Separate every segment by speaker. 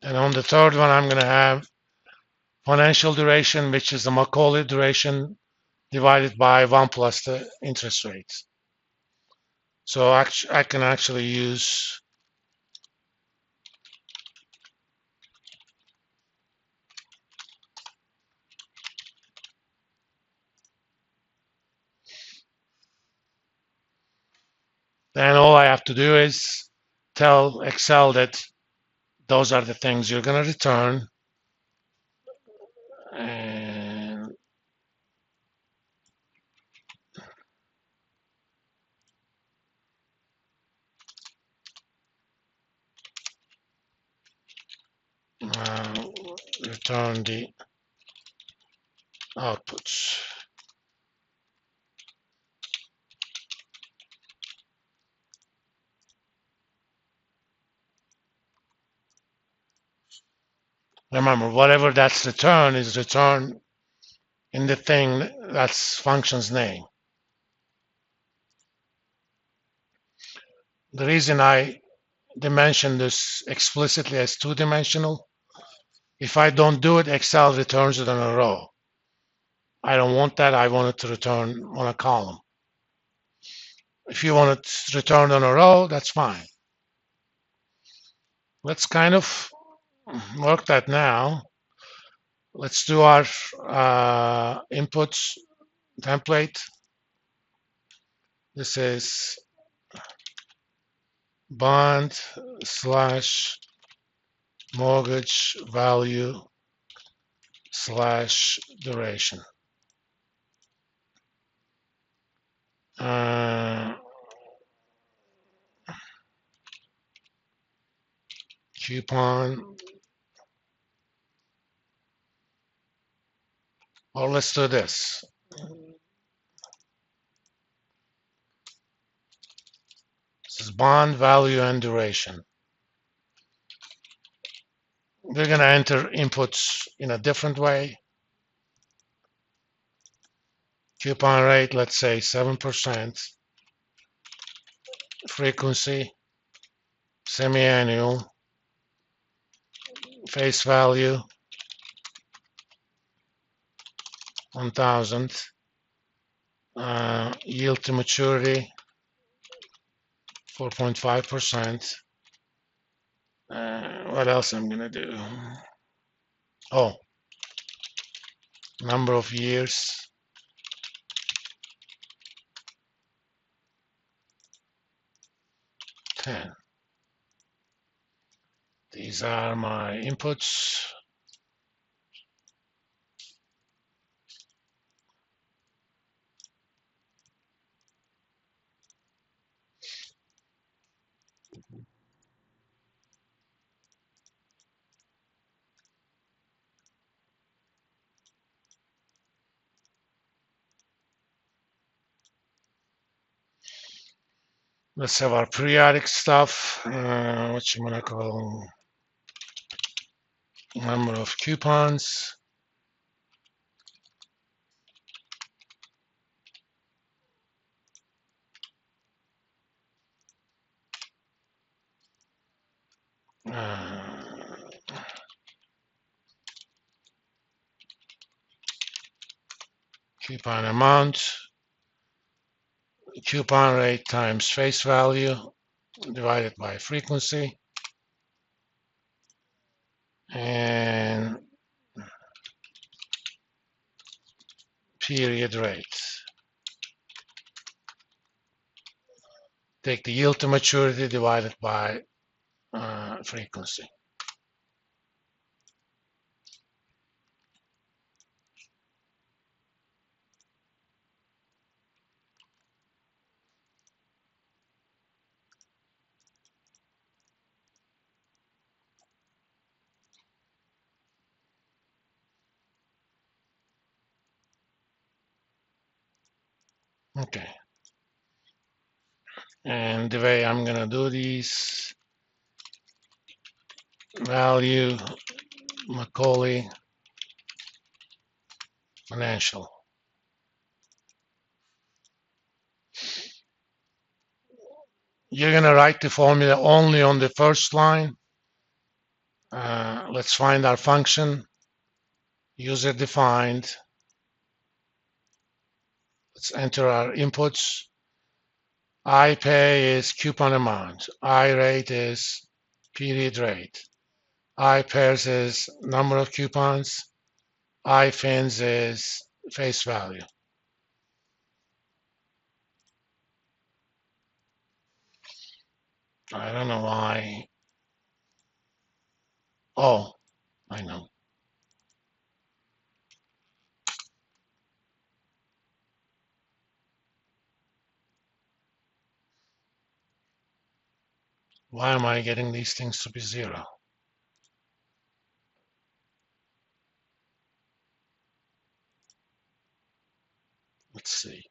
Speaker 1: And on the third one, I'm going to have financial duration, which is the Macaulay duration divided by 1 plus the interest rate. So I can actually use then all I have to do is tell Excel that those are the things you're going to return. And return the outputs. Remember, whatever that's return is return in the thing that's function's name. The reason I dimension this explicitly as two-dimensional, if I don't do it, Excel returns it on a row. I don't want that. I want it to return on a column. If you want it returned on a row, that's fine. Let's kind of work that now. Let's do our inputs template. This is bond slash mortgage value slash duration. Coupon, or let's do this. This is bond value and duration. We're going to enter inputs in a different way. Coupon rate, let's say 7%. Frequency, semi-annual. Face value, 1,000. Yield to maturity, 4.5%. What else I'm going to do? Oh, number of years. These are my inputs. Let's have our periodic stuff. What you want to call number of coupons. Coupon amount, coupon rate times face value divided by frequency, and period rate. Take the yield to maturity divided by frequency. Okay. And the way I'm going to do these, value, Macaulay, financial. You're going to write the formula only on the first line. Let's find our function, user defined. Let's enter our inputs. I pay is coupon amount. I rate is period rate. I pairs is number of coupons. I fins is face value. I don't know why. Oh, I know. Why am I getting these things to be zero? Let's see.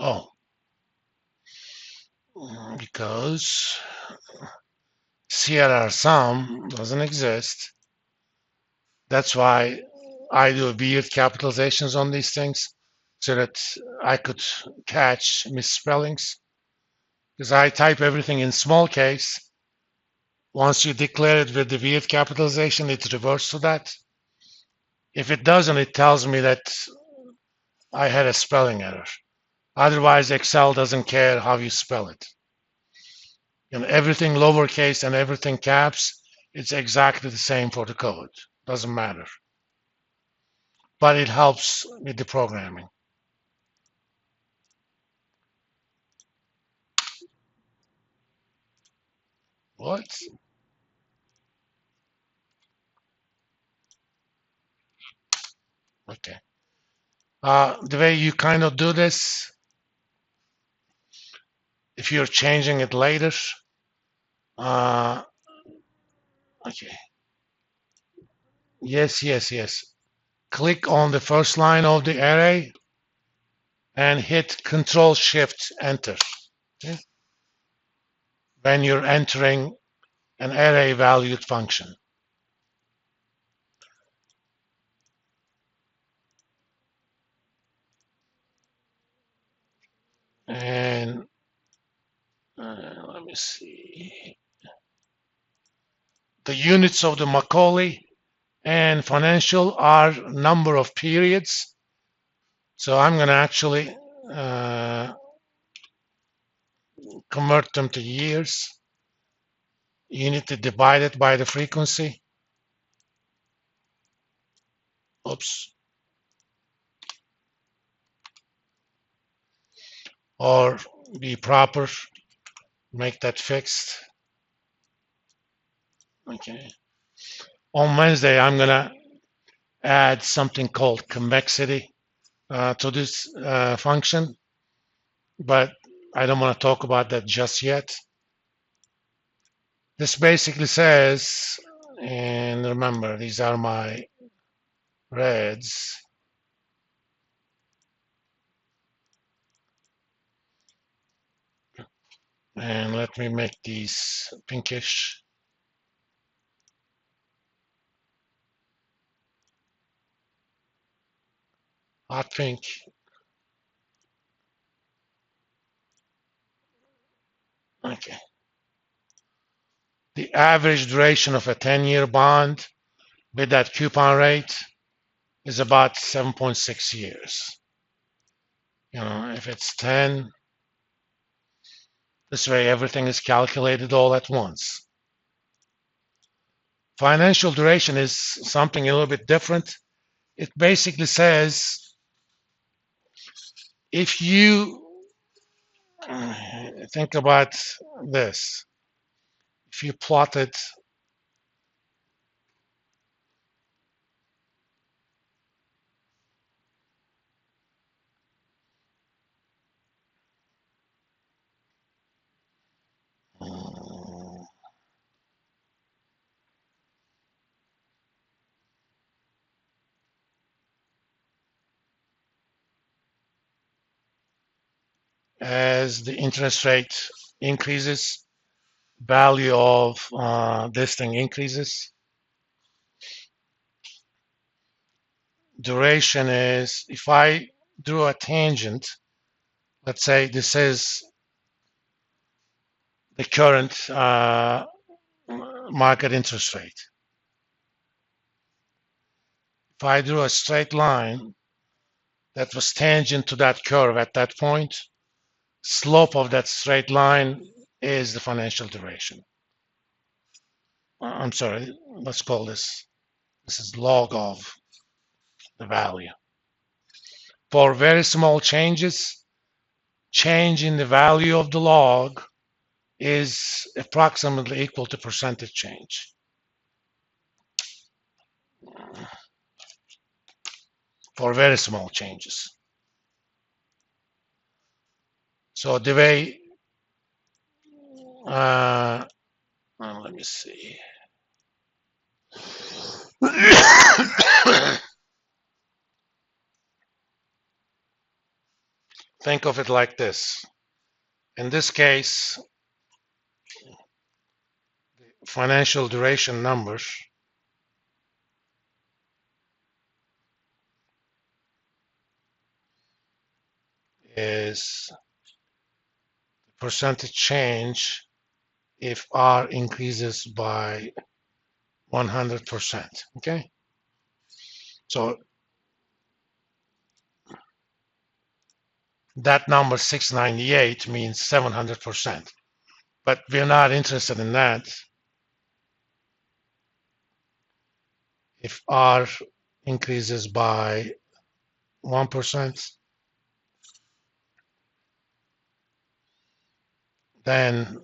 Speaker 1: Oh, because CRR sum doesn't exist. That's why I do weird capitalizations on these things so that I could catch misspellings. Because I type everything in small case. Once you declare it with the weird capitalization, it reverts to that. If it doesn't, it tells me that I had a spelling error. Otherwise, Excel doesn't care how you spell it. Everything lowercase and everything caps, it's exactly the same for the code. Doesn't matter. But it helps with the programming. What? Okay. The way you kind of do this, if you're changing it later, uh, okay. Yes, yes, yes. Click on the first line of the array and hit Control Shift Enter. Okay? When you're entering an array valued function. And let me see. The units of the Macaulay and financial are number of periods. So I'm going to actually convert them to years. You need to divide it by the frequency. Oops. Or be proper, make that fixed. Okay. On Wednesday, I'm going to add something called convexity to this function, but I don't want to talk about that just yet. This basically says, and remember, these are my reds. And let me make these pinkish. Hot pink. Okay. The average duration of a 10-year bond with that coupon rate is about 7.6 years. If it's 10, this way everything is calculated all at once. Financial duration is something a little bit different. It basically says if you think about this, if you plotted as the interest rate increases, value of this thing increases. Duration is, if I drew a tangent, let's say this is the current market interest rate. If I drew a straight line that was tangent to that curve at that point, slope of that straight line is the financial duration. I'm sorry, let's call this is log of the value. For very small changes, change in the value of the log is approximately equal to percentage change. For very small changes. So the way, let me see. Think of it like this. In this case, financial duration numbers is percentage change if R increases by 100%. Okay? So that number 698 means 700%. But we're not interested in that. If R increases by 1%, then